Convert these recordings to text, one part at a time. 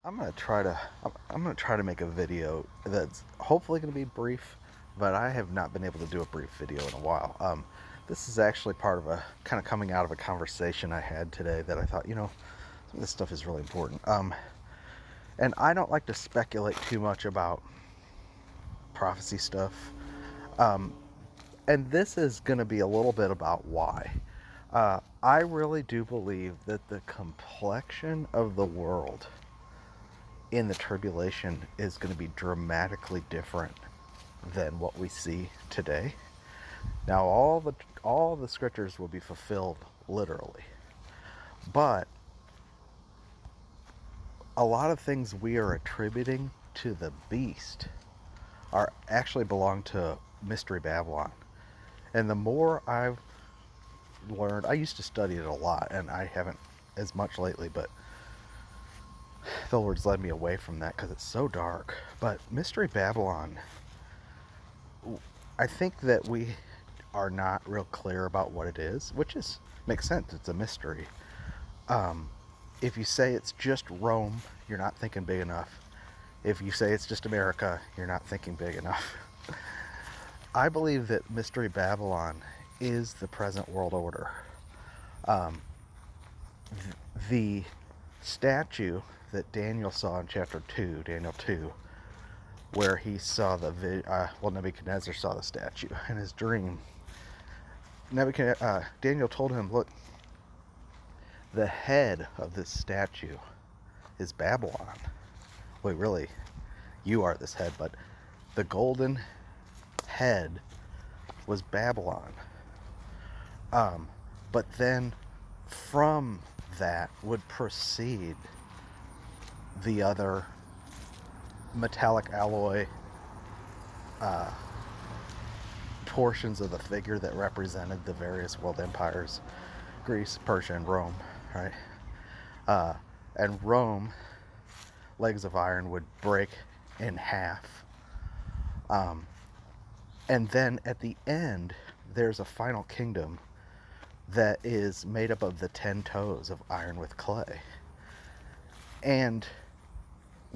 I'm gonna try to make a video that's hopefully gonna be brief, but I have not been able to do a brief video in a while. This is actually part of a kind of coming out of a conversation I had today that I thought, some of this stuff is really important. And I don't like to speculate too much about prophecy stuff. And this is gonna be a little bit about why. I really do believe that the complexion of the world in the tribulation is going to be dramatically different than what we see today. Now, all the scriptures will be fulfilled literally, but a lot of things we are attributing to the beast are actually belong to Mystery Babylon. And the more I've learned, I used to study it a lot, and I haven't as much lately, but the Lord's led me away from that because it's so dark. But Mystery Babylon, I think that we are not real clear about what it is, which makes sense. It's a mystery. If you say it's just Rome, you're not thinking big enough. If you say it's just America, you're not thinking big enough. I believe that Mystery Babylon is the present world order. The statue that Daniel saw in chapter 2, Daniel 2, where he saw Nebuchadnezzar saw the statue in his dream. Daniel told him, look, the head of this statue is Babylon. Wait, really, you are this head, but the golden head was Babylon. But then from that would proceed the other metallic alloy portions of the figure that represented the various world empires, Greece, Persia, and Rome, right? And Rome, legs of iron, would break in half. And then at the end, there's a final kingdom that is made up of the 10 toes of iron with clay. And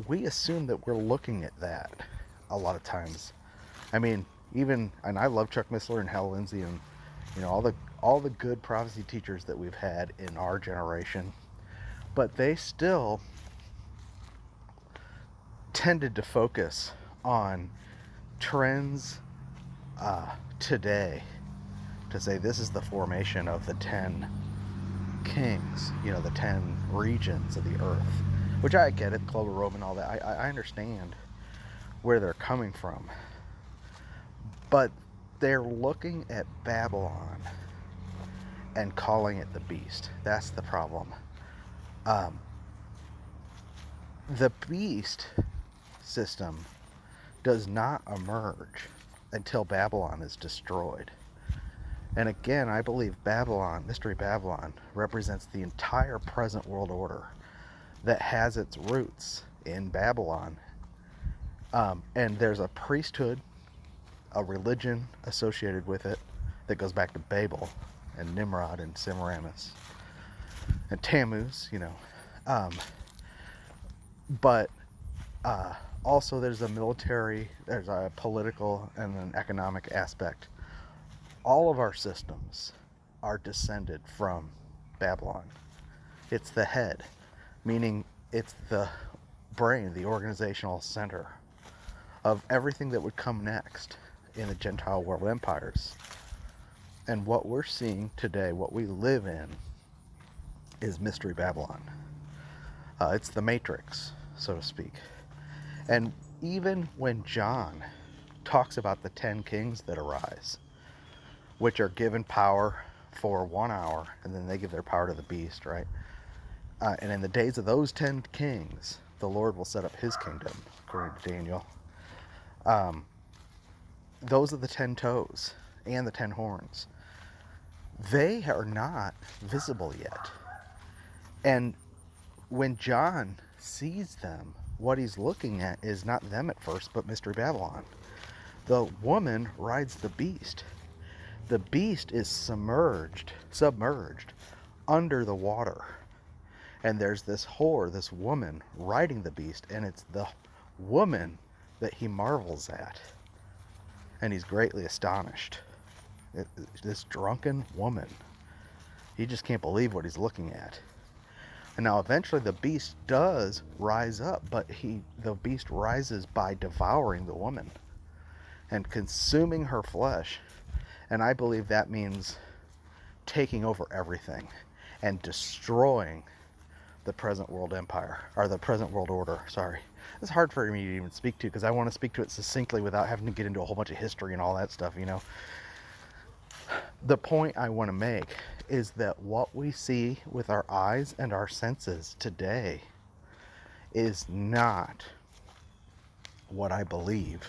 we assume that we're looking at that a lot of times. I mean, and I love Chuck Missler and Hal Lindsey and all the good prophecy teachers that we've had in our generation, but they still tended to focus on trends today to say this is the formation of the 10 kings, the 10 regions of the earth, which I get it, Club of Rome and all that. I understand where they're coming from, but they're looking at Babylon and calling it the beast. That's the problem. The beast system does not emerge until Babylon is destroyed. And again, I believe Babylon, Mystery Babylon, represents the entire present world order that has its roots in Babylon. And there's a priesthood, a religion associated with it that goes back to Babel and Nimrod and Semiramis and Tammuz, but also there's a military, there's a political and an economic aspect. All of our systems are descended from Babylon. It's the head, meaning it's the brain, the organizational center of everything that would come next in the Gentile world empires. And what we're seeing today, what we live in, is Mystery Babylon. It's the Matrix, so to speak. And even when John talks about the 10 kings that arise, which are given power for 1 hour, and then they give their power to the beast, right? And in the days of those 10 kings, the Lord will set up his kingdom, according to Daniel. Those are the 10 toes and the 10 horns. They are not visible yet. And when John sees them, what he's looking at is not them at first, but Mystery Babylon. The woman rides the beast. The beast is submerged under the water. And there's this whore, this woman, riding the beast, and it's the woman that he marvels at. And he's greatly astonished. This drunken woman. He just can't believe what he's looking at. And now eventually the beast does rise up, but the beast rises by devouring the woman and consuming her flesh. And I believe that means taking over everything and destroying the present world empire, or the present world order, sorry. It's hard for me to even speak to because I want to speak to it succinctly without having to get into a whole bunch of history and all that stuff, you know. The point I want to make is that what we see with our eyes and our senses today is not what I believe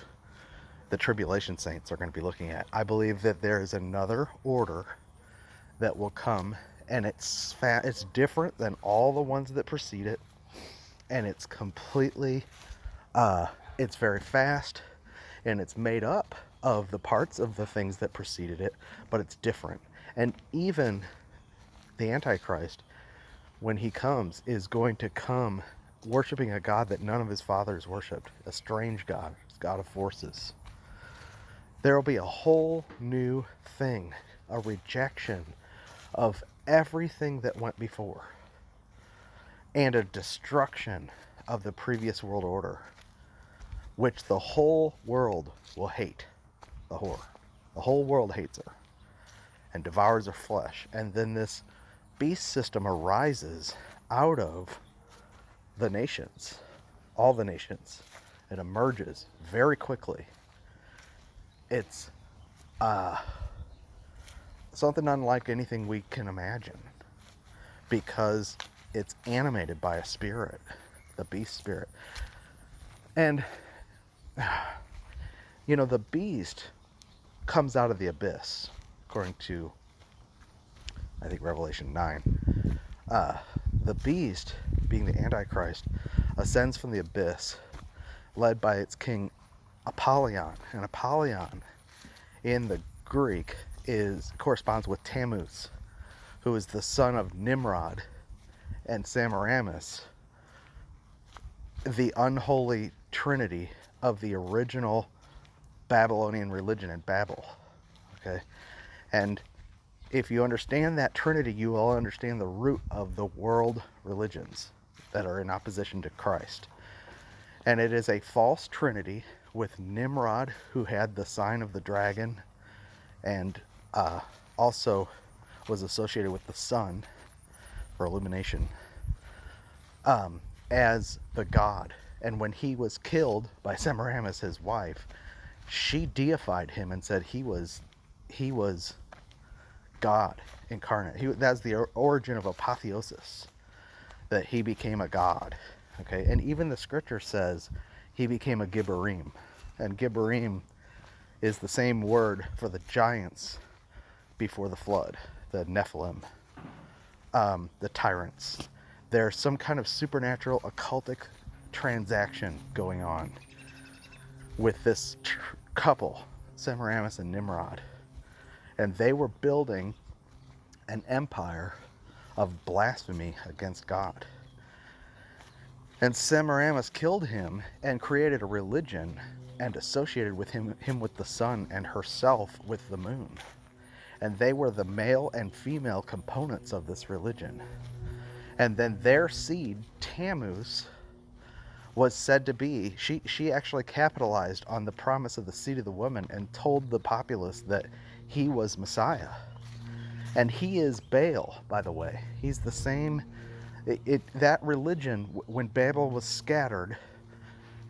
the tribulation saints are going to be looking at. I believe that there is another order that will come, and it's different than all the ones that precede it, and it's completely it's very fast, and it's made up of the parts of the things that preceded it, but it's different. And even the Antichrist, when he comes, is going to come worshiping a God that none of his fathers worshipped, a strange God, God of forces. There will be a whole new thing, a rejection of everything that went before, and a destruction of the previous world order, which the whole world will hate. The whore. The whole world hates her and devours her flesh. And then this beast system arises out of the nations, all the nations. It emerges very quickly. It's something unlike anything we can imagine, because it's animated by a spirit, the beast spirit. And you know, the beast comes out of the abyss, according to, I think, Revelation 9. The beast, being the Antichrist, ascends from the abyss, led by its king Apollyon. And Apollyon, in the Greek, corresponds with Tammuz, who is the son of Nimrod and Semiramis, the unholy trinity of the original Babylonian religion in Babel. Okay? And if you understand that trinity, you will understand the root of the world religions that are in opposition to Christ. And it is a false trinity with Nimrod, who had the sign of the dragon and also was associated with the sun for illumination, as the god. And when he was killed by Semiramis, his wife, she deified him and said he was God incarnate. That's the origin of apotheosis, that he became a god. Okay, and even the scripture says he became a Gibborim, and Gibborim is the same word for the giants before the flood, the Nephilim, the tyrants. There's some kind of supernatural occultic transaction going on with this couple, Semiramis and Nimrod. And they were building an empire of blasphemy against God. And Semiramis killed him and created a religion and associated with him with the sun and herself with the moon. And they were the male and female components of this religion. And then their seed, Tammuz, was said to be, she actually capitalized on the promise of the seed of the woman and told the populace that he was Messiah. And he is Baal, by the way. He's the same. That religion, when Babel was scattered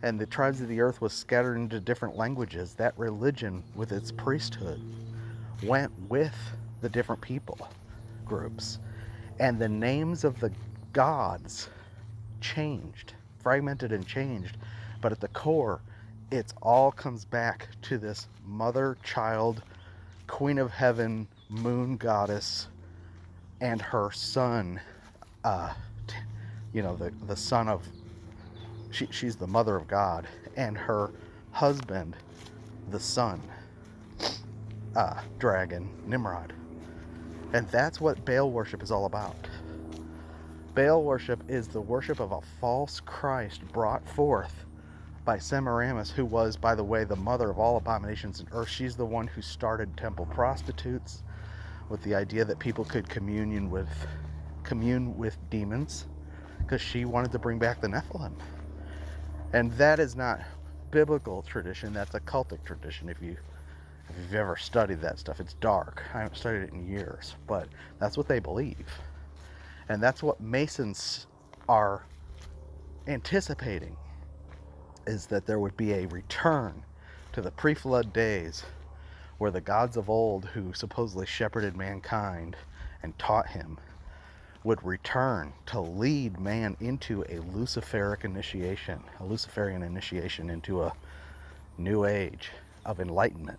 and the tribes of the earth was scattered into different languages, that religion with its priesthood went with the different people groups. And the names of the gods changed, fragmented and changed. But at the core, it all comes back to this mother, child, queen of heaven, moon goddess, and her son, the son of, she's the mother of God, and her husband, the son, dragon, Nimrod. And that's what Baal worship is all about. Baal worship is the worship of a false Christ brought forth by Semiramis, who was, by the way, the mother of all abominations in earth. She's the one who started temple prostitutes with the idea that people could commune with demons, because she wanted to bring back the Nephilim. And that is not biblical tradition, that's a cultic tradition. If you've ever studied that stuff, it's dark. I haven't studied it in years, but that's what they believe. And that's what Masons are anticipating, is that there would be a return to the pre-flood days where the gods of old, who supposedly shepherded mankind and taught him, would return to lead man into a Luciferian initiation into a new age of enlightenment.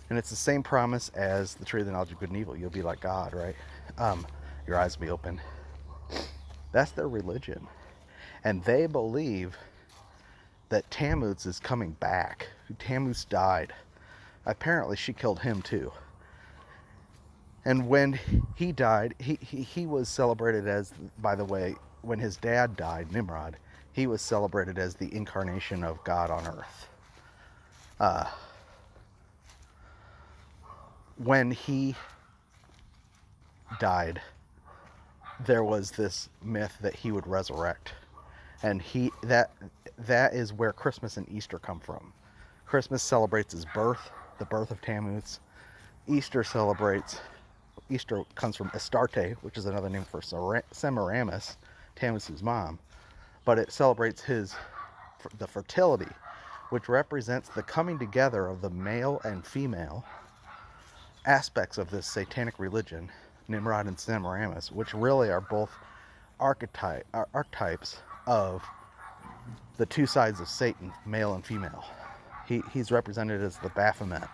And it's the same promise as the tree of the knowledge of good and evil. You'll be like God, right? Your eyes will be open. That's their religion. And they believe that Tammuz is coming back. Tammuz died. Apparently she killed him too. And when he died, he was celebrated as, by the way, when his dad died, Nimrod, he was celebrated as the incarnation of God on earth. When he died, there was this myth that he would resurrect. And that is where Christmas and Easter come from. Christmas celebrates his birth, the birth of Tammuz. Easter comes from Astarte, which is another name for Semiramis, Tammuz's mom. But it celebrates the fertility, which represents the coming together of the male and female aspects of this satanic religion, Nimrod and Semiramis, which really are both archetypes of the two sides of Satan, male and female. He's represented as the Baphomet,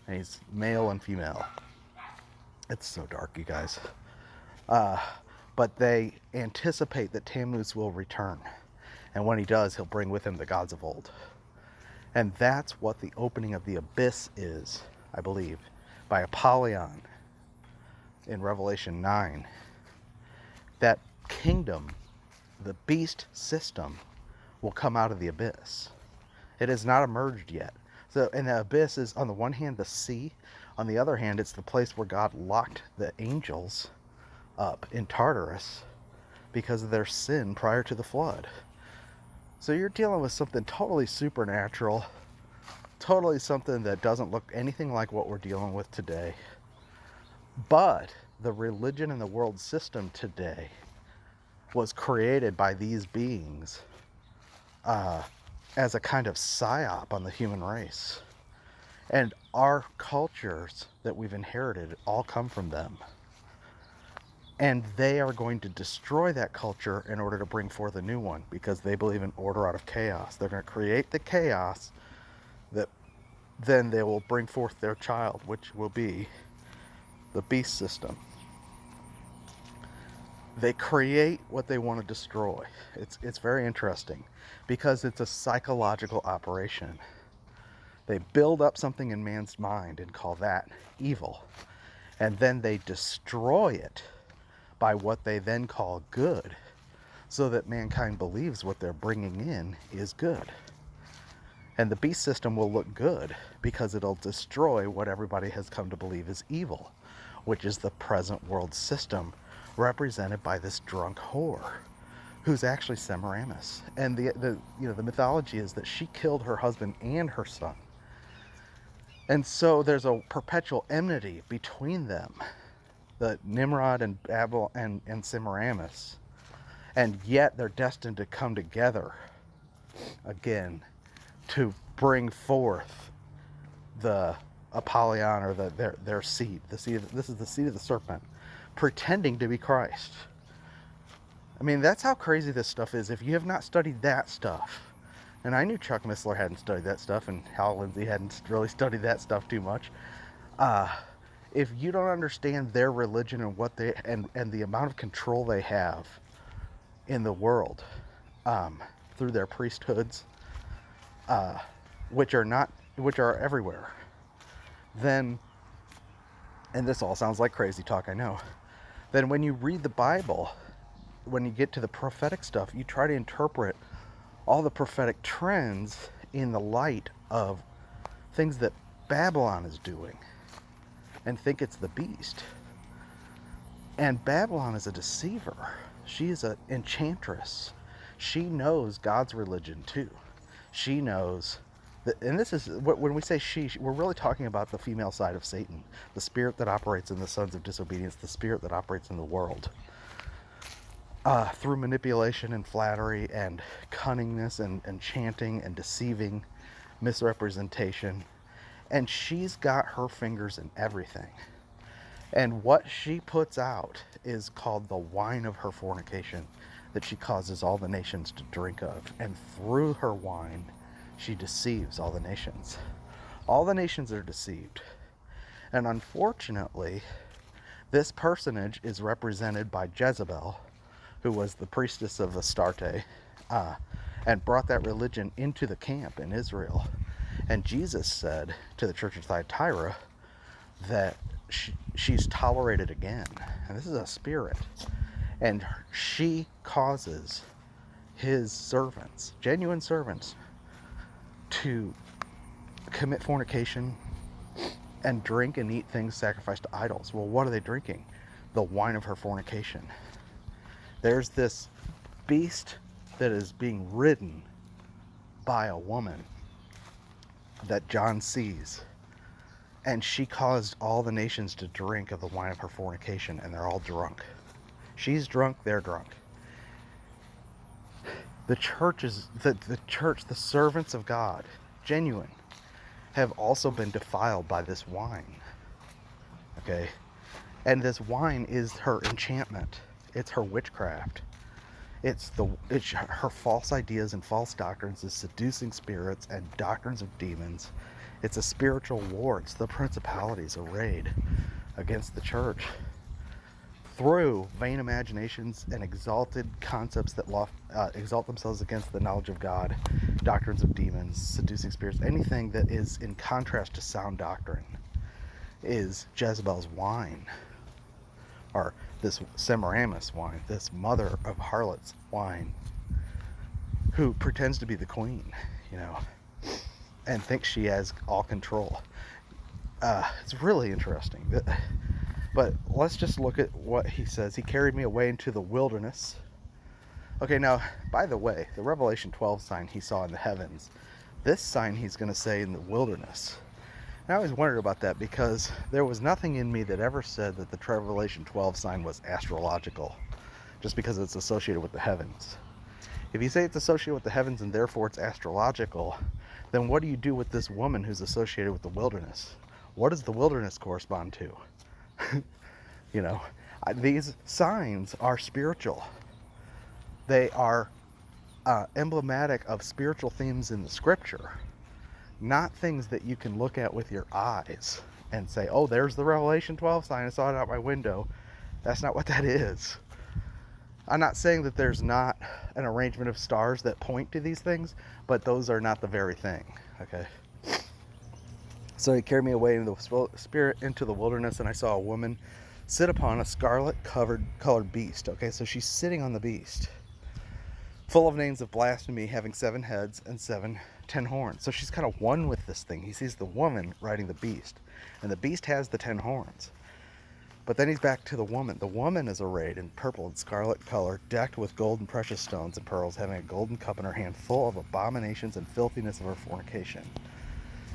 and he's male and female. It's so dark, you guys. But they anticipate that Tammuz will return. And when he does, he'll bring with him the gods of old. And that's what the opening of the abyss is, I believe, by Apollyon in Revelation 9. That kingdom, the beast system, will come out of the abyss. It has not emerged yet. So, and the abyss is, on the one hand, the sea. On the other hand, it's the place where God locked the angels up in Tartarus because of their sin prior to the flood. So you're dealing with something totally supernatural, totally something that doesn't look anything like what we're dealing with today. But the religion and the world system today was created by these beings as a kind of psyop on the human race. And our cultures that we've inherited all come from them. And they are going to destroy that culture in order to bring forth a new one, because they believe in order out of chaos. They're going to create the chaos that then they will bring forth their child, which will be the beast system. They create what they want to destroy. It's very interesting because it's a psychological operation. They build up something in man's mind and call that evil. And then they destroy it by what they then call good, so that mankind believes what they're bringing in is good. And the beast system will look good because it'll destroy what everybody has come to believe is evil, which is the present world system represented by this drunk whore who's actually Semiramis. And the mythology is that she killed her husband and her son. And so there's a perpetual enmity between them, the Nimrod and Babel and Semiramis. And yet they're destined to come together again to bring forth the Apollyon, or their seed. This is the seed of the serpent, pretending to be Christ. I mean, that's how crazy this stuff is. If you have not studied that stuff, and I knew Chuck Missler hadn't studied that stuff, and Hal Lindsey hadn't really studied that stuff too much. If you don't understand their religion and what they and the amount of control they have in the world through their priesthoods, which are everywhere, then, and this all sounds like crazy talk, I know, then when you read the Bible, when you get to the prophetic stuff, you try to interpret all the prophetic trends in the light of things that Babylon is doing and think it's the beast. And Babylon is a deceiver. She is an enchantress. She knows God's religion too. She knows that, and this is, when we say she, we're really talking about the female side of Satan, the spirit that operates in the sons of disobedience, the spirit that operates in the world. Through manipulation and flattery and cunningness and chanting and deceiving, misrepresentation. And she's got her fingers in everything. And what she puts out is called the wine of her fornication, that she causes all the nations to drink of. And through her wine, she deceives all the nations. All the nations are deceived. And unfortunately, this personage is represented by Jezebel, who was the priestess of Astarte, and brought that religion into the camp in Israel. And Jesus said to the church of Thyatira that she's tolerated again. And this is a spirit. And she causes his servants, genuine servants, to commit fornication and drink and eat things sacrificed to idols. Well, what are they drinking? The wine of her fornication. There's this beast that is being ridden by a woman that John sees. And she caused all the nations to drink of the wine of her fornication, and they're all drunk. She's drunk, they're drunk. The church is the servants of God, genuine, have also been defiled by this wine. Okay? And this wine is her enchantment. It's her witchcraft. It's her false ideas and false doctrines, the seducing spirits and doctrines of demons. It's a spiritual war. It's the principalities arrayed against the church through vain imaginations and exalted concepts that exalt themselves against the knowledge of God, doctrines of demons, seducing spirits. Anything that is in contrast to sound doctrine is Jezebel's wine, or this Semiramis wine, this mother of harlots wine, who pretends to be the queen, and thinks she has all control. It's really interesting. But let's just look at what he says. He carried me away into the wilderness. Okay, now, by the way, the Revelation 12 sign he saw in the heavens, this sign he's going to say in the wilderness. And I always wondered about that, because there was nothing in me that ever said that the Revelation 12 sign was astrological, just because it's associated with the heavens. If you say it's associated with the heavens and therefore it's astrological, then what do you do with this woman who's associated with the wilderness? What does the wilderness correspond to? These signs are spiritual. They are emblematic of spiritual themes in the scripture, not things that you can look at with your eyes and say, oh, there's the Revelation 12 sign, I saw it out my window. That's not what that is. I'm not saying that there's not an arrangement of stars that point to these things, but those are not the very thing, okay? So he carried me away in the spirit into the wilderness, and I saw a woman sit upon a scarlet colored beast. Okay, so she's sitting on the beast, full of names of blasphemy, having 7 heads and 10 horns. So she's kind of one with this thing. He sees the woman riding the beast, and the beast has the 10 horns. But then he's back to the woman. The woman is arrayed in purple and scarlet color, decked with gold and precious stones and pearls, having a golden cup in her hand, full of abominations and filthiness of her fornication.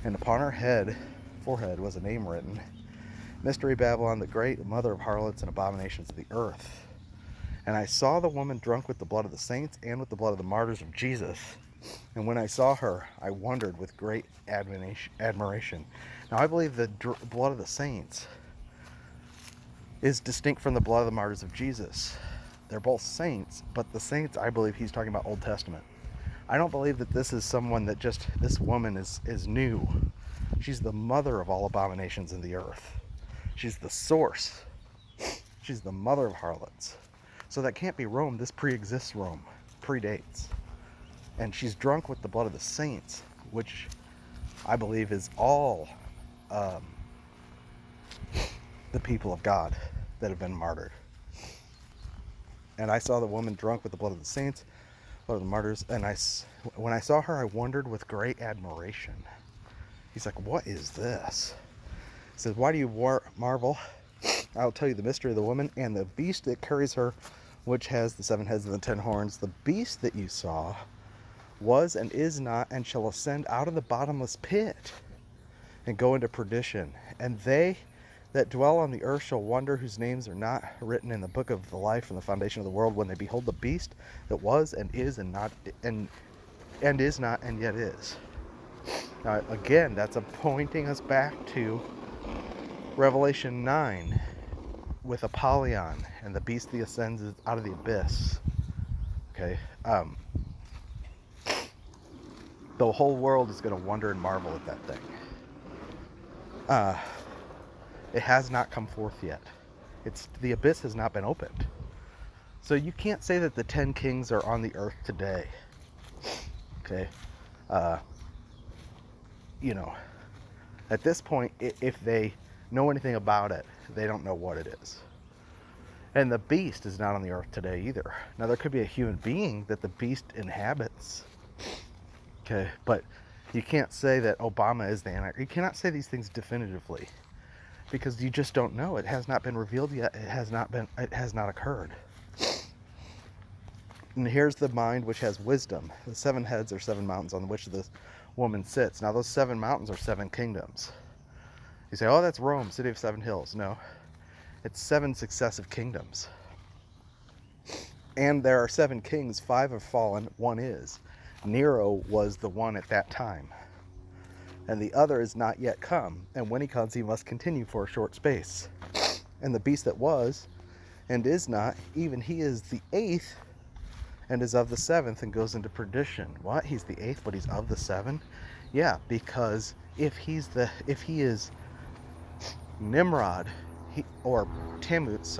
And upon her forehead was a name written, Mystery Babylon, the great, mother of harlots and abominations of the earth. And I saw the woman drunk with the blood of the saints and with the blood of the martyrs of Jesus. And when I saw her, I wondered with great admiration. Now I believe the blood of the saints is distinct from the blood of the martyrs of Jesus. They're both saints, but the saints, I believe he's talking about Old Testament. I don't believe that this is someone that this woman is new. She's the mother of all abominations in the earth. She's the source. She's the mother of harlots. So that can't be Rome. This pre-exists Rome, predates. And she's drunk with the blood of the saints, which I believe is all the people of God that have been martyred. And I saw the woman drunk with the blood of the saints, blood of the martyrs, and when I saw her, I wondered with great admiration. He's like, what is this? He says, why do you marvel? I'll tell you the mystery of the woman and the beast that carries her, which has the 7 heads and the 10 horns. The beast that you saw was and is not, and shall ascend out of the bottomless pit and go into perdition. And they that dwell on the earth shall wonder, whose names are not written in the book of the life from the foundation of the world, when they behold the beast that was and is and not and is not and yet is. Now, again, that's pointing us back to Revelation 9 with Apollyon and the beast that ascends out of the abyss. Okay, the whole world is going to wonder and marvel at that thing. It has not come forth yet. The abyss has not been opened. So you can't say that the 10 kings are on the earth today. Okay, at this point, if they know anything about it, they don't know what it is. And the beast is not on the earth today either. Now, there could be a human being that the beast inhabits. Okay, but you can't say that Obama is the Antichrist. You cannot say these things definitively because you just don't know. It has not been revealed yet. It has not occurred. And here's the mind which has wisdom. The 7 heads are 7 mountains on which this woman sits. Now, those 7 mountains are 7 kingdoms. You say, oh, that's Rome, city of 7 hills. No, it's 7 successive kingdoms. And there are 7 kings, 5 have fallen, 1 is. Nero was the one at that time. And the other is not yet come. And when he comes, he must continue for a short space. And the beast that was and is not, even he is the 8th and is of the 7th and goes into perdition. What? He's the 8th, but he's of the 7? Yeah, because if he is Nimrod, or Tammuz,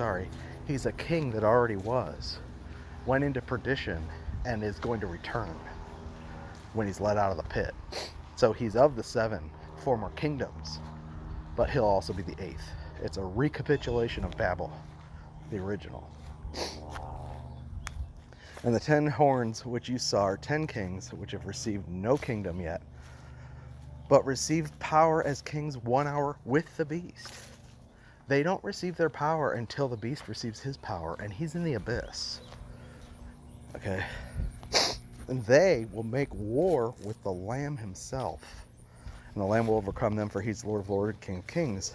he's a king that already went into perdition and is going to return when he's let out of the pit. So he's of the 7 former kingdoms, but he'll also be the 8th. It's a recapitulation of Babel, the original. And the 10 horns which you saw are 10 kings which have received no kingdom yet, but received power as kings 1 hour with the beast. They don't receive their power until the beast receives his power, and he's in the abyss. Okay? And they will make war with the Lamb himself. And the Lamb will overcome them, for he's Lord of lords, King of kings.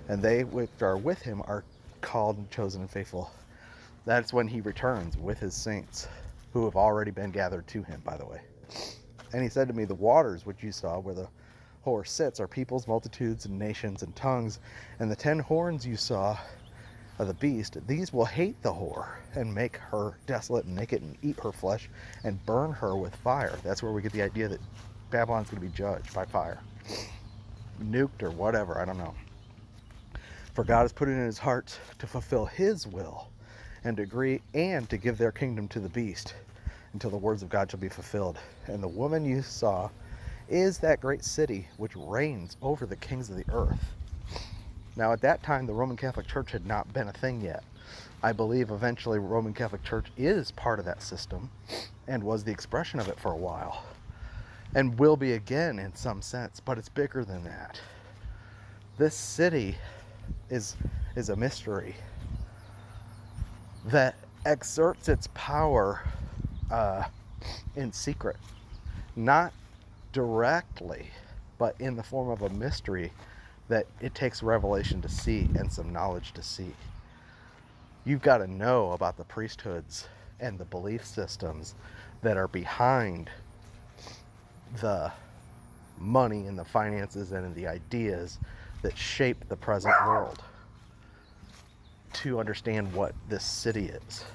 And they which are with him are called and chosen and faithful. That's when he returns with his saints, who have already been gathered to him, by the way. And he said to me, the waters which you saw where the whore sits are peoples, multitudes, and nations, and tongues. And the 10 horns you saw of the beast, these will hate the whore, and make her desolate, and naked, and eat her flesh, and burn her with fire. That's where we get the idea that Babylon's going to be judged by fire. Nuked or whatever, I don't know. For God has put it in his heart to fulfill his will, and to agree, and to give their kingdom to the beast, until the words of God shall be fulfilled. And the woman you saw is that great city which reigns over the kings of the earth. Now, at that time, the Roman Catholic Church had not been a thing yet. I believe eventually Roman Catholic Church is part of that system and was the expression of it for a while, and will be again in some sense, but it's bigger than that. This city is a mystery that exerts its power in secret, not directly, but in the form of a mystery that it takes revelation to see and some knowledge to see. You've got to know about the priesthoods and the belief systems that are behind the money and the finances and the ideas that shape the present world to understand what this city is.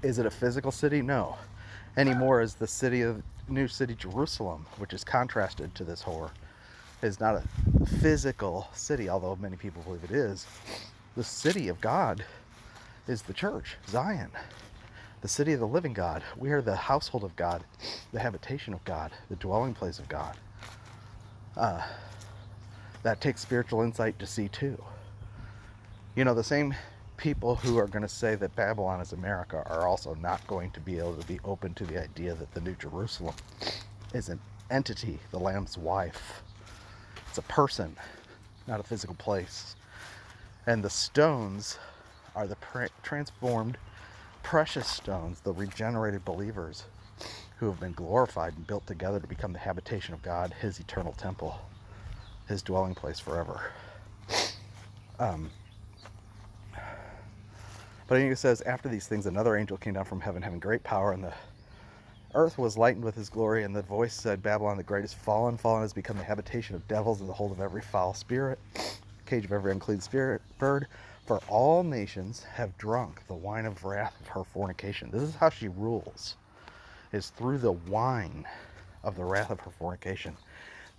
Is it a physical city? No. Anymore is the city of New City Jerusalem, which is contrasted to this whore, is not a physical city, although many people believe it is. The city of God is the church, Zion, the city of the living God. We are the household of God, the habitation of God, the dwelling place of God. That takes spiritual insight to see too. The same people who are going to say that Babylon is America are also not going to be able to be open to the idea that the New Jerusalem is an entity, the Lamb's wife. It's a person, not a physical place. And the stones are the transformed, precious stones, the regenerated believers who have been glorified and built together to become the habitation of God, his eternal temple, his dwelling place forever. But it says, after these things, another angel came down from heaven, having great power, and the earth was lightened with his glory. And the voice said, Babylon the great is fallen, fallen has become the habitation of devils, and the hold of every foul spirit, cage of every unclean spirit, bird. For all nations have drunk the wine of wrath of her fornication. This is how she rules, is through the wine of the wrath of her fornication.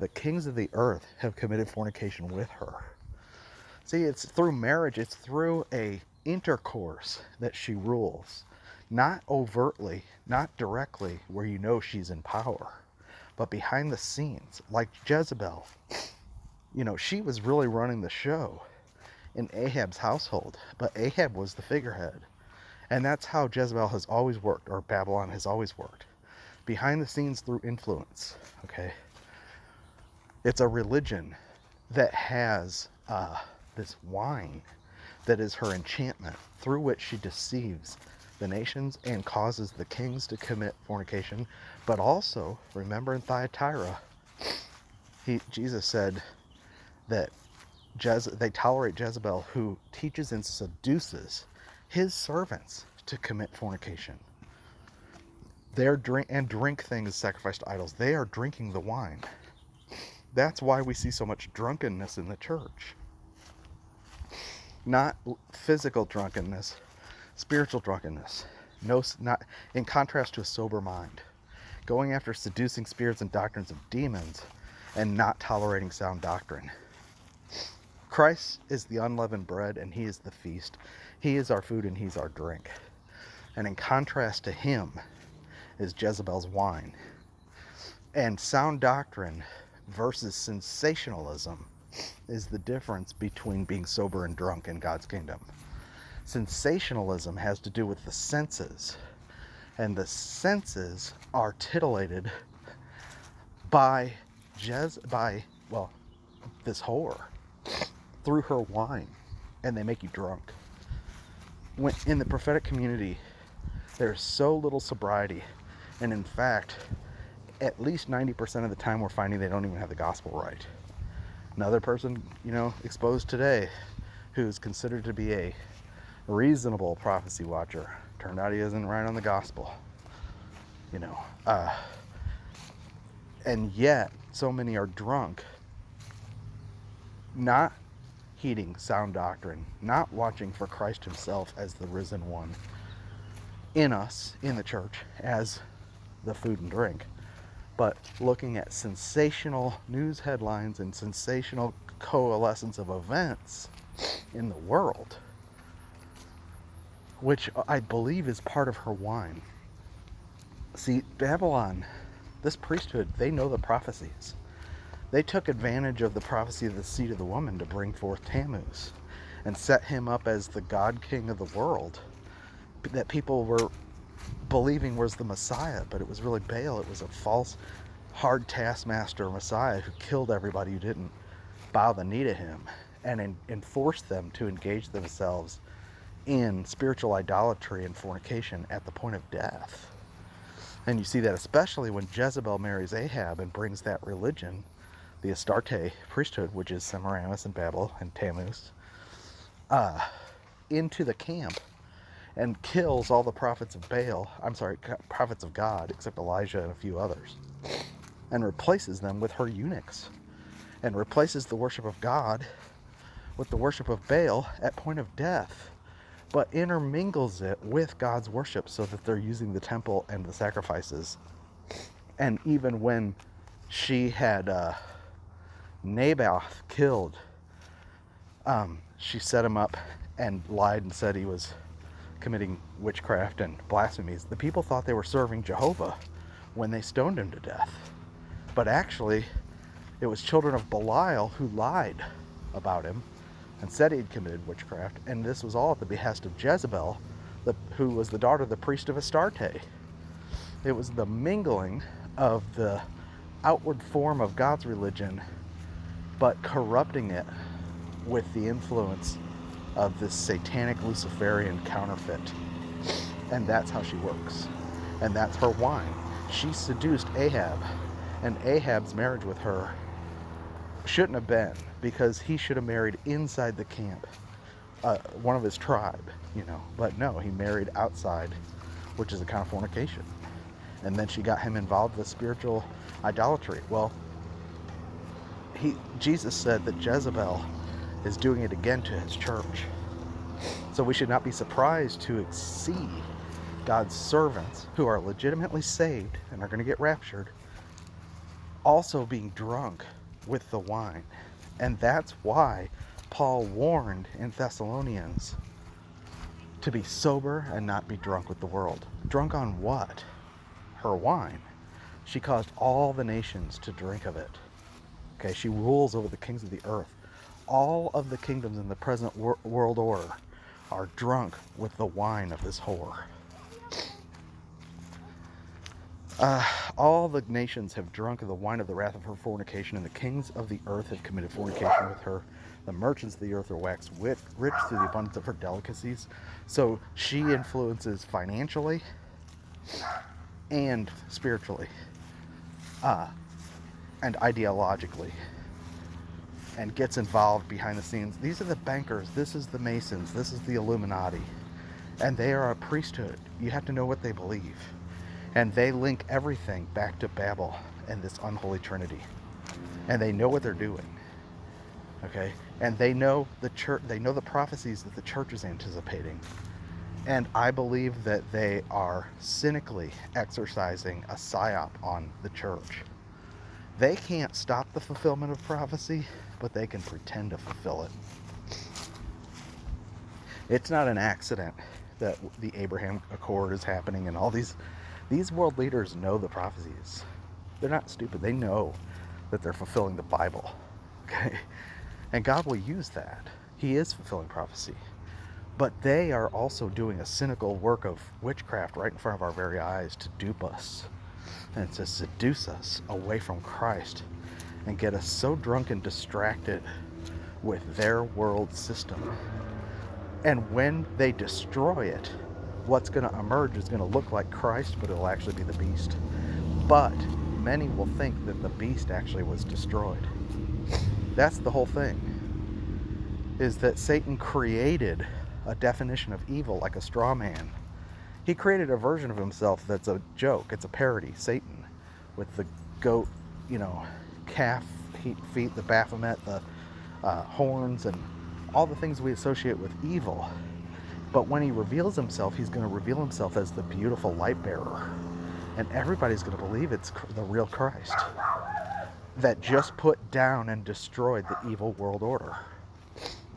The kings of the earth have committed fornication with her. See, it's through marriage, it's through a intercourse that she rules. Not overtly, not directly where you know she's in power, but behind the scenes, like Jezebel. She was really running the show in Ahab's household, but Ahab was the figurehead. And that's how Jezebel has always worked, or Babylon has always worked. Behind the scenes through influence, okay? It's a religion that has this wine that is her enchantment, through which she deceives the nations and causes the kings to commit fornication. But also, remember in Thyatira, Jesus said that they tolerate Jezebel, who teaches and seduces his servants to commit fornication. Drink things sacrificed to idols. They are drinking the wine. That's why we see so much drunkenness in the church. Not physical drunkenness, spiritual drunkenness. Not in contrast to a sober mind. Going after seducing spirits and doctrines of demons, and not tolerating sound doctrine. Christ is the unleavened bread, and he is the feast. He is our food, and he's our drink. And in contrast to him is Jezebel's wine. And sound doctrine versus sensationalism is the difference between being sober and drunk in God's kingdom. Sensationalism has to do with the senses, and the senses are titillated by this whore through her wine, and they make you drunk. When in the prophetic community, there's so little sobriety, and in fact, at least 90% of the time we're finding they don't even have the gospel right. Another person, exposed today, who's considered to be a reasonable prophecy watcher, turned out he isn't right on the gospel. And yet so many are drunk, not heeding sound doctrine, not watching for Christ himself as the risen one in us, in the church, as the food and drink, but looking at sensational news headlines and sensational coalescence of events in the world, which I believe is part of her wine. See, Babylon, this priesthood, they know the prophecies. They took advantage of the prophecy of the seed of the woman to bring forth Tammuz and set him up as the God King of the world that people were believing was the Messiah, but it was really Baal. It was a false, hard taskmaster Messiah who killed everybody who didn't bow the knee to him, and forced them to engage themselves in spiritual idolatry and fornication at the point of death. And you see that especially when Jezebel marries Ahab and brings that religion, the Astarte priesthood, which is Semiramis and Babel and Tammuz, into the camp, and kills all the prophets of prophets of God, except Elijah and a few others, and replaces them with her eunuchs, and replaces the worship of God with the worship of Baal at point of death, but intermingles it with God's worship so that they're using the temple and the sacrifices. And even when she had Naboth killed, she set him up and lied and said he was committing witchcraft and blasphemies. The people thought they were serving Jehovah when they stoned him to death. But actually, it was children of Belial who lied about him and said he had committed witchcraft, and this was all at the behest of Jezebel, who was the daughter of the priest of Astarte. It was the mingling of the outward form of God's religion, but corrupting it with the influence of this satanic Luciferian counterfeit. And that's how she works. And that's her wine. She seduced Ahab, and Ahab's marriage with her shouldn't have been, because he should have married inside the camp, one of his tribe, But no, he married outside, which is a kind of fornication. And then she got him involved with spiritual idolatry. Well, Jesus said that Jezebel is doing it again to his church. So we should not be surprised to see God's servants who are legitimately saved and are going to get raptured also being drunk with the wine. And that's why Paul warned in Thessalonians to be sober and not be drunk with the world. Drunk on what? Her wine. She caused all the nations to drink of it. Okay, she rules over the kings of the earth. All of the kingdoms in the present world order are drunk with the wine of this whore. All the nations have drunk of the wine of the wrath of her fornication, and the kings of the earth have committed fornication with her. The merchants of the earth are waxed rich through the abundance of her delicacies. So she influences financially and spiritually, and ideologically, and gets involved behind the scenes. These are the bankers, this is the Masons, this is the Illuminati, and they are a priesthood. You have to know what they believe. And they link everything back to Babel and this unholy trinity. And they know what they're doing. Okay? And they know the church, they know the prophecies that the church is anticipating. And I believe that they are cynically exercising a psyop on the church. They can't stop the fulfillment of prophecy, but they can pretend to fulfill it. It's not an accident that the Abraham Accord is happening, and all these world leaders know the prophecies. They're not stupid. They know that they're fulfilling the Bible. Okay? And God will use that. He is fulfilling prophecy. But they are also doing a cynical work of witchcraft right in front of our very eyes to dupe us and to seduce us away from Christ and get us so drunk and distracted with their world system. And when they destroy it, what's going to emerge is going to look like Christ, but it'll actually be the beast. But many will think that the beast actually was destroyed. That's the whole thing, is that Satan created a definition of evil like a straw man. He created a version of himself that's a joke. It's a parody, Satan, with the goat, calf feet, the Baphomet, the horns, and all the things we associate with evil. But when he reveals himself, he's going to reveal himself as the beautiful light bearer. And everybody's going to believe it's the real Christ that just put down and destroyed the evil world order,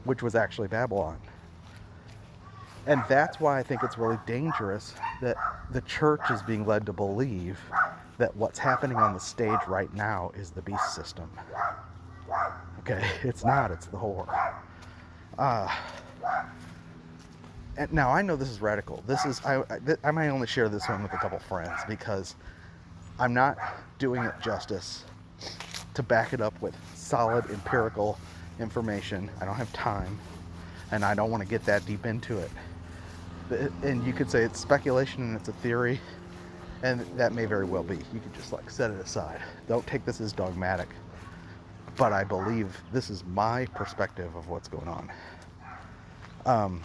which was actually Babylon. And that's why I think it's really dangerous that the church is being led to believe that what's happening on the stage right now is the beast system. Okay, it's not, it's the whore. And now I know this is radical. I might only share this one with a couple friends because I'm not doing it justice to back it up with solid empirical information. I don't have time, and I don't want to get that deep into it. And you could say it's speculation and it's a theory, and that may very well be. You could just set it aside. Don't take this as dogmatic. But I believe this is my perspective of what's going on.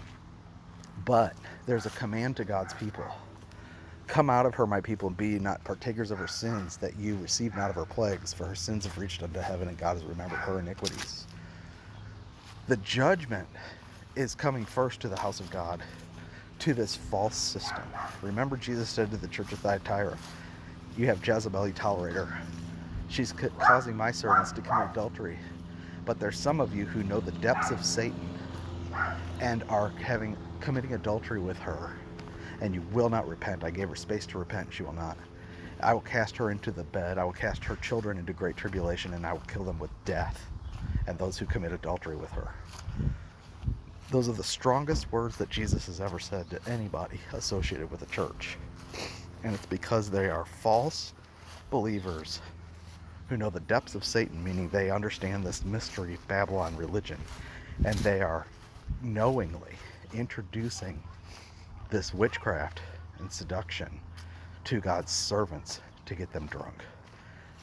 But there's a command to God's people. Come out of her, my people, and be not partakers of her sins, that you receive not of her plagues, for her sins have reached unto heaven, and God has remembered her iniquities. The judgment is coming first to the house of God, to this false system. Remember, Jesus said to the church of Thyatira, you have Jezebel, you tolerate her. She's causing my servants to commit adultery. But there's some of you who know the depths of Satan and are committing adultery with her, and you will not repent. I gave her space to repent, she will not. I will cast her into the bed, I will cast her children into great tribulation, and I will kill them with death, and those who commit adultery with her. Those are the strongest words that Jesus has ever said to anybody associated with the church. And it's because they are false believers who know the depths of Satan, meaning they understand this mystery Babylon religion, and they are knowingly introducing this witchcraft and seduction to God's servants to get them drunk.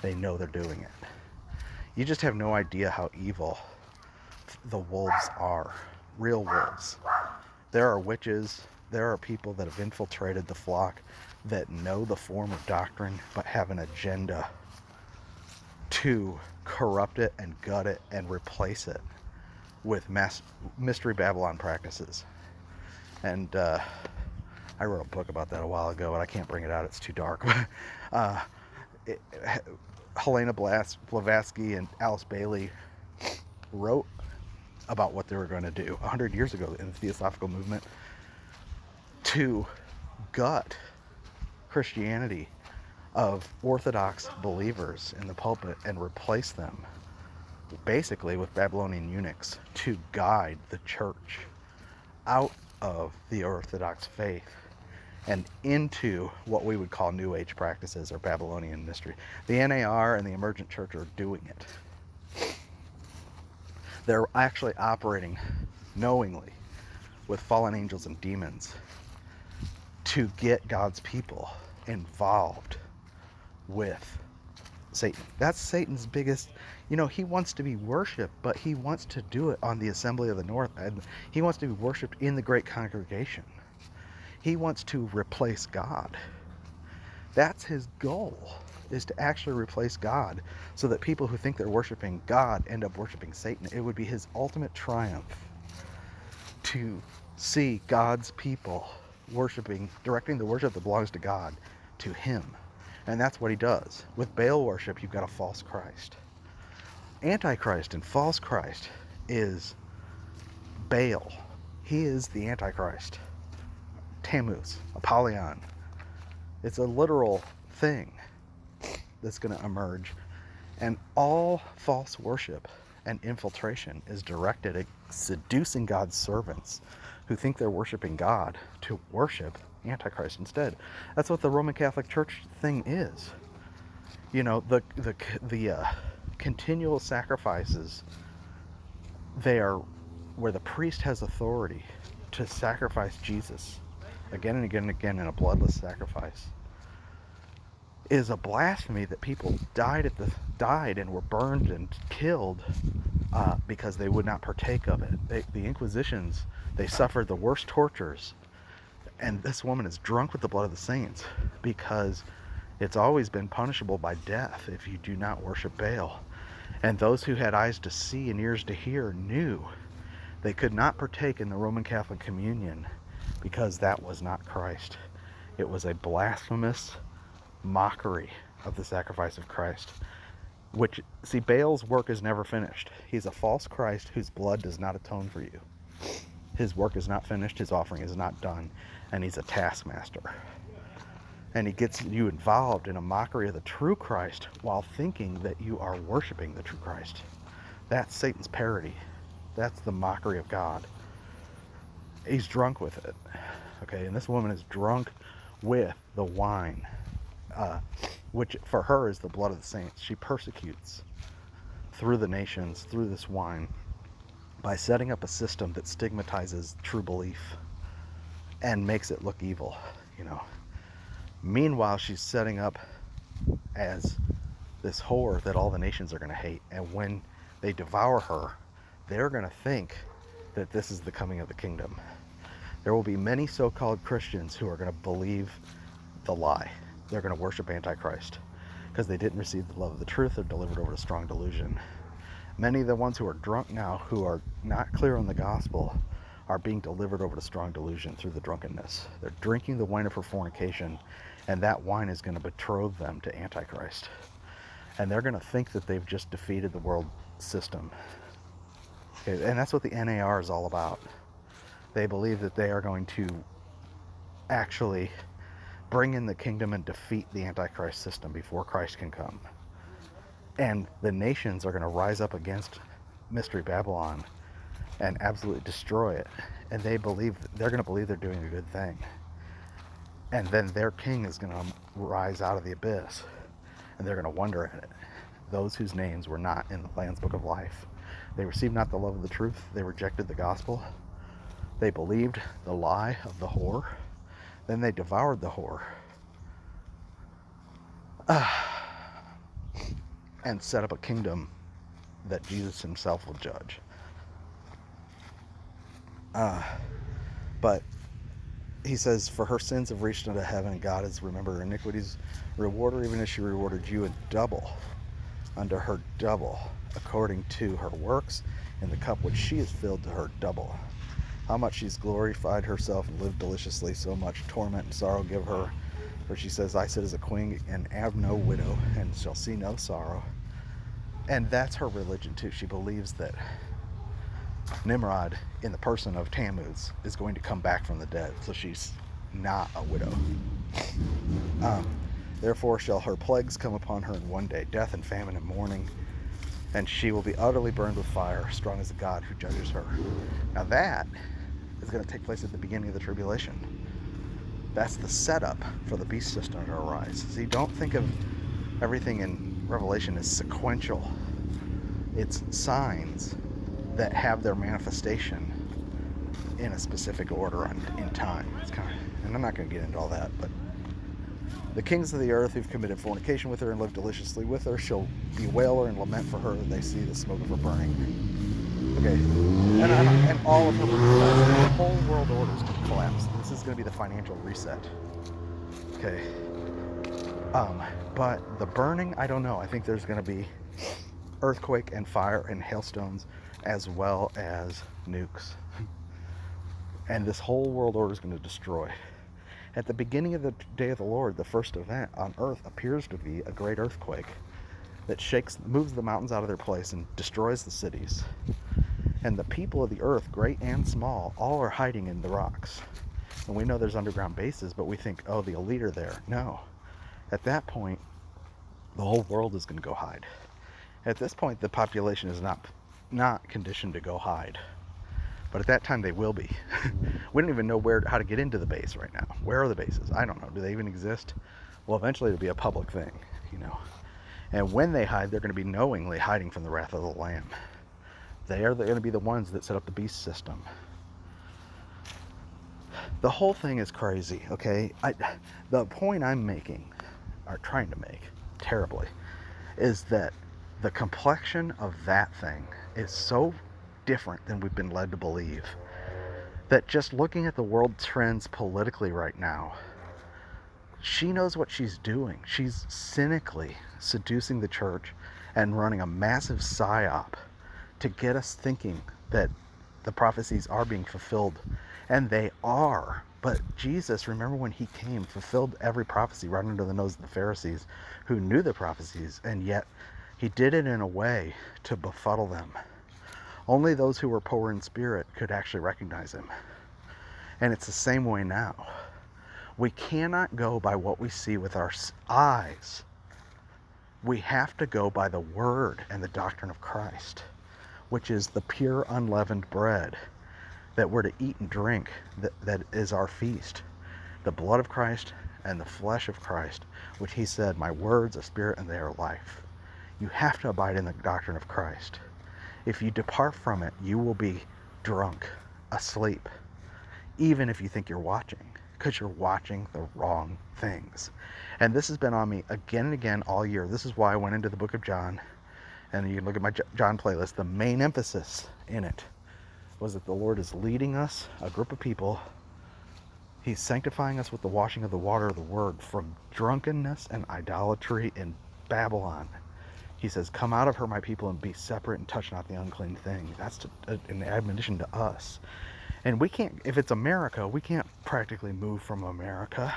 They know they're doing it. You just have no idea how evil the wolves are. Real wolves. There are witches, there are people that have infiltrated the flock that know the form of doctrine but have an agenda to corrupt it and gut it and replace it with mystery Babylon practices. And I wrote a book about that a while ago, but I can't bring it out, it's too dark. Helena Blavatsky and Alice Bailey wrote about what they were going to do 100 years ago in the Theosophical movement to gut Christianity of Orthodox believers in the pulpit and replace them basically with Babylonian eunuchs to guide the church out of the Orthodox faith and into what we would call New Age practices or Babylonian mystery. The NAR and the emergent church are doing it. They're actually operating knowingly with fallen angels and demons to get God's people involved with Satan. That's Satan's biggest, he wants to be worshipped, but he wants to do it on the Assembly of the North, and he wants to be worshipped in the great congregation. He wants to replace God. That's his goal, is to actually replace God so that people who think they're worshiping God end up worshiping Satan. It would be his ultimate triumph to see God's people directing the worship that belongs to God to him. And that's what he does. With Baal worship, you've got a false Christ. Antichrist and false Christ is Baal. He is the Antichrist. Tammuz, Apollyon. It's a literal thing that's going to emerge. And all false worship and infiltration is directed at seducing God's servants who think they're worshiping God to worship Antichrist instead. That's what the Roman Catholic Church thing is. The continual sacrifices, they are where the priest has authority to sacrifice Jesus again and again and again in a bloodless sacrifice, is a blasphemy that people died and were burned and killed because they would not partake of it. The Inquisitions, they suffered the worst tortures, and this woman is drunk with the blood of the saints because it's always been punishable by death if you do not worship Baal. And those who had eyes to see and ears to hear knew they could not partake in the Roman Catholic communion because that was not Christ. It was a blasphemous mockery of the sacrifice of Christ. Baal's work is never finished. He's a false Christ whose blood does not atone for you. His work is not finished, his offering is not done, and he's a taskmaster. And he gets you involved in a mockery of the true Christ while thinking that you are worshiping the true Christ. That's Satan's parody. That's the mockery of God. He's drunk with it. Okay, and this woman is drunk with the wine, which for her is the blood of the saints. She persecutes through the nations, through this wine, by setting up a system that stigmatizes true belief and makes it look evil, Meanwhile, she's setting up as this whore that all the nations are going to hate, and when they devour her, they're going to think that this is the coming of the kingdom. There will be many so-called Christians who are going to believe the lie. They're going to worship Antichrist because they didn't receive the love of the truth. They're delivered over to strong delusion. Many of the ones who are drunk now, who are not clear on the gospel, are being delivered over to strong delusion through the drunkenness. They're drinking the wine of her fornication, and that wine is going to betroth them to Antichrist. And they're going to think that they've just defeated the world system. Okay, and that's what the NAR is all about. They believe that they are going to actually bring in the kingdom and defeat the Antichrist system before Christ can come. And the nations are going to rise up against Mystery Babylon and absolutely destroy it. And they're going to believe they're doing a good thing. And then their king is going to rise out of the abyss, and they're going to wonder at it. Those whose names were not in the Lamb's Book of Life. They received not the love of the truth. They rejected the gospel. They believed the lie of the whore. Then they devoured the whore. And set up a kingdom that Jesus himself will judge. But he says, for her sins have reached unto heaven, and God has remembered her iniquities. Reward her even as she rewarded you a double, unto her double, according to her works, in the cup which she has filled to her double. How much she's glorified herself and lived deliciously, so much torment and sorrow give her. For she says, I sit as a queen and am no widow, and shall see no sorrow. And that's her religion too. She believes that Nimrod, in the person of Tammuz, is going to come back from the dead, so she's not a widow. Therefore shall her plagues come upon her in one day, death and famine and mourning, and she will be utterly burned with fire, strong as the God who judges her. Now that is going to take place at the beginning of the tribulation. That's the setup for the beast system to arise. See, don't think of everything in Revelation as sequential. It's signs that have their manifestation in a specific order in time. It's and I'm not going to get into all that, but the kings of the earth who've committed fornication with her and lived deliciously with her shall bewail her and lament for her. They see the smoke of her burning. Okay, and all of her, the whole world order is going to collapse. This is going to be the financial reset. Okay, but the burning, I don't know. I think there's going to be earthquake and fire and hailstones, as well as nukes. And this whole world order is going to destroy. At the beginning of the day of the Lord, the first event on earth appears to be a great earthquake that moves the mountains out of their place and destroys the cities. And the people of the earth, great and small, all are hiding in the rocks. And we know there's underground bases, but we think, oh, the elite are there. No. At that point, the whole world is going to go hide. At this point, the population is not conditioned to go hide. But at that time, they will be. We don't even know how to get into the base right now. Where are the bases? I don't know. Do they even exist? Well, eventually it'll be a public thing, And when they hide, they're going to be knowingly hiding from the wrath of the Lamb. They are going to be the ones that set up the beast system. The whole thing is crazy, okay? The point I'm making, or trying to make, terribly, is that the complexion of that thing is so different than we've been led to believe, that just looking at the world trends politically right now, she knows what she's doing. She's cynically seducing the church and running a massive psyop to get us thinking that the prophecies are being fulfilled. And they are. But Jesus, remember when he came, fulfilled every prophecy right under the nose of the Pharisees, who knew the prophecies, and yet he did it in a way to befuddle them. Only those who were poor in spirit could actually recognize him. And it's the same way now. We cannot go by what we see with our eyes. We have to go by the word and the doctrine of Christ, which is the pure unleavened bread that we're to eat and drink, that is our feast. The blood of Christ and the flesh of Christ, which he said, my words are spirit and they are life. You have to abide in the doctrine of Christ. If you depart from it, you will be drunk, asleep, even if you think you're watching, because you're watching the wrong things. And this has been on me again and again all year. This is why I went into the book of John, and you can look at my John playlist. The main emphasis in it was that the Lord is leading us, a group of people. He's sanctifying us with the washing of the water of the word from drunkenness and idolatry in Babylon. He says, come out of her, my people, and be separate and touch not the unclean thing. That's an admonition to us. And we can't, if it's America, we can't practically move from America.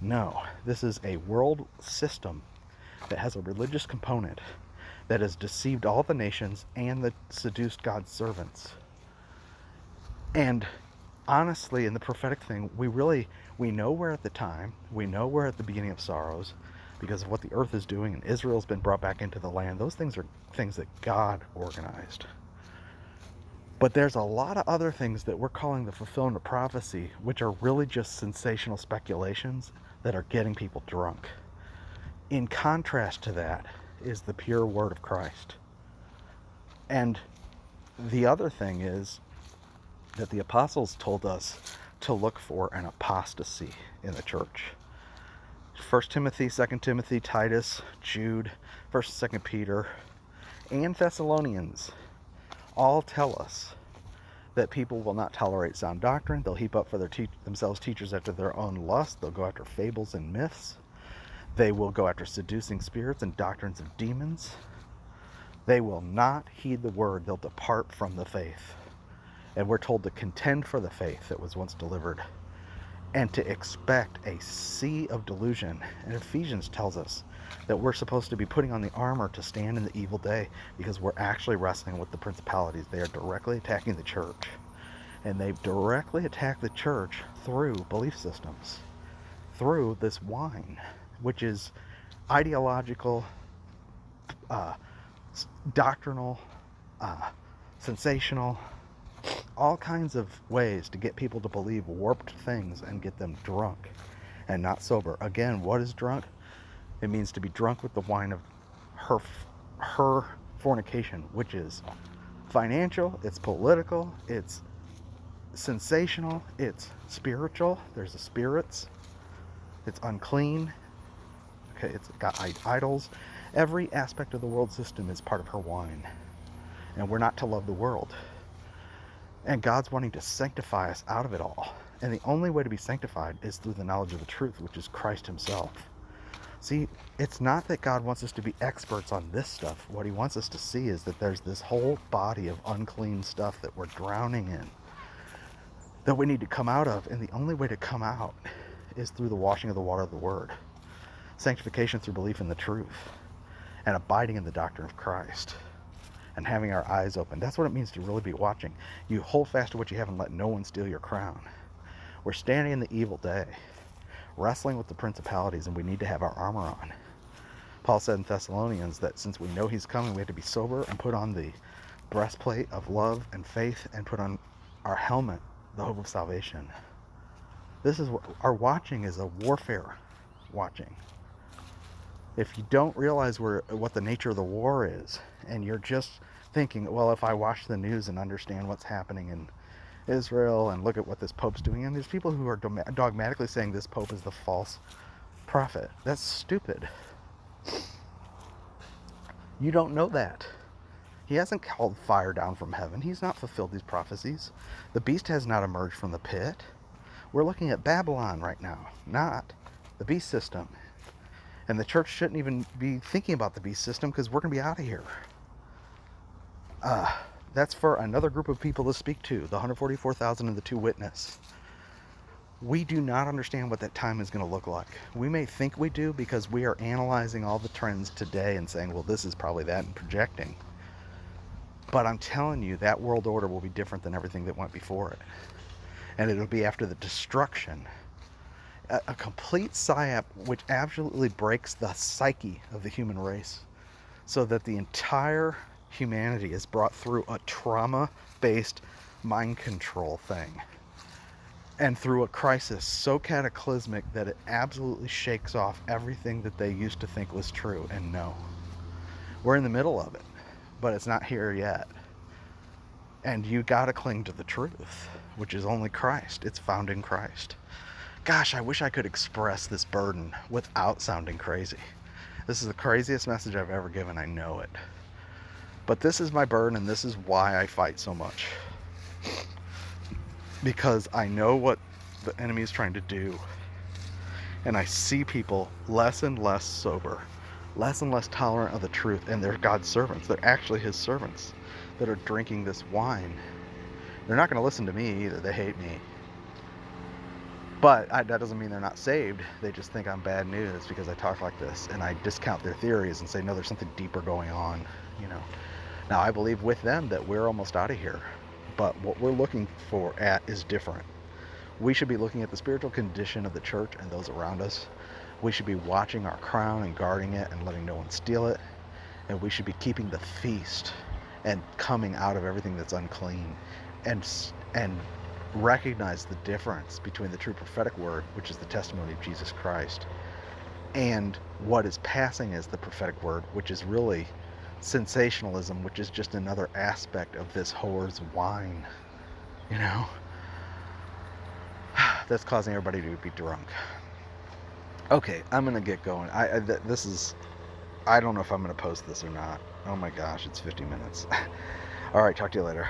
No, this is a world system that has a religious component that has deceived all the nations and that seduced God's servants. And honestly, in the prophetic thing, we know we're at the time, we know we're at the beginning of sorrows, because of what the earth is doing, and Israel's been brought back into the land. Those things are things that God organized. But there's a lot of other things that we're calling the fulfillment of prophecy, which are really just sensational speculations that are getting people drunk. In contrast to that is the pure word of Christ. And the other thing is that the apostles told us to look for an apostasy in the church. 1 Timothy, 2 Timothy, Titus, Jude, 1st and 2nd Peter, and Thessalonians all tell us that people will not tolerate sound doctrine. They'll heap up for themselves teachers after their own lust. They'll go after fables and myths. They will go after seducing spirits and doctrines of demons. They will not heed the word. They'll depart from the faith. And we're told to contend for the faith that was once delivered and to expect a sea of delusion. And Ephesians tells us that we're supposed to be putting on the armor to stand in the evil day, because we're actually wrestling with the principalities. They are directly attacking the church. And they've directly attacked the church through belief systems, through this wine, which is ideological, doctrinal, sensational, all kinds of ways to get people to believe warped things and get them drunk and not sober. Again, what is drunk? It means to be drunk with the wine of her fornication, which is financial, it's political, it's sensational, it's spiritual. There's the spirits. It's unclean. Okay, it's got idols. Every aspect of the world system is part of her wine. And we're not to love the world. And God's wanting to sanctify us out of it all. And the only way to be sanctified is through the knowledge of the truth, which is Christ himself. See, it's not that God wants us to be experts on this stuff. What he wants us to see is that there's this whole body of unclean stuff that we're drowning in, that we need to come out of. And the only way to come out is through the washing of the water of the word. Sanctification through belief in the truth. And abiding in the doctrine of Christ. And having our eyes open. That's what it means to really be watching. You hold fast to what you have and let no one steal your crown. We're standing in the evil day, wrestling with the principalities, and we need to have our armor on. Paul said in Thessalonians that since we know he's coming, we have to be sober and put on the breastplate of love and faith and put on our helmet, the hope of salvation. This is what our watching is, a warfare watching. If you don't realize what the nature of the war is, and you're just thinking, well, if I watch the news and understand what's happening in Israel and look at what this Pope's doing, and there's people who are dogmatically saying this Pope is the false prophet. That's stupid. You don't know that. He hasn't called fire down from heaven. He's not fulfilled these prophecies. The beast has not emerged from the pit. We're looking at Babylon right now, not the beast system. And the church shouldn't even be thinking about the beast system, because we're going to be out of here. That's for another group of people to speak to, the 144,000 and the 2 witnesses. We do not understand what that time is going to look like. We may think we do because we are analyzing all the trends today and saying, well, this is probably that, and projecting. But I'm telling you, that world order will be different than everything that went before it. And it'll be after the destruction. A complete psyop which absolutely breaks the psyche of the human race, so that the entire humanity is brought through a trauma-based mind control thing, and through a crisis so cataclysmic that it absolutely shakes off everything that they used to think was true. And no, we're in the middle of it, but it's not here yet. And you gotta cling to the truth, which is only Christ. It's found in Christ. Gosh, I wish I could express this burden without sounding crazy. This is the craziest message I've ever given, I know it. But this is my burden, and this is why I fight so much. Because I know what the enemy is trying to do. And I see people less and less sober, less and less tolerant of the truth, and they're God's servants. They're actually his servants that are drinking this wine. They're not going to listen to me either. They hate me. But that doesn't mean they're not saved. They just think I'm bad news because I talk like this, and I discount their theories and say, no, there's something deeper going on, you know. Now, I believe with them that we're almost out of here, but what we're looking for is different. We should be looking at the spiritual condition of the church and those around us. We should be watching our crown and guarding it and letting no one steal it. And we should be keeping the feast and coming out of everything that's unclean, and recognize the difference between the true prophetic word, which is the testimony of Jesus Christ, and what is passing as the prophetic word, which is really sensationalism, which is just another aspect of this whore's wine, you know, that's causing everybody to be drunk. Okay, I'm gonna get going. This is, I don't know if I'm gonna post this or not. Oh my gosh, it's 50 minutes. All right, talk to you later.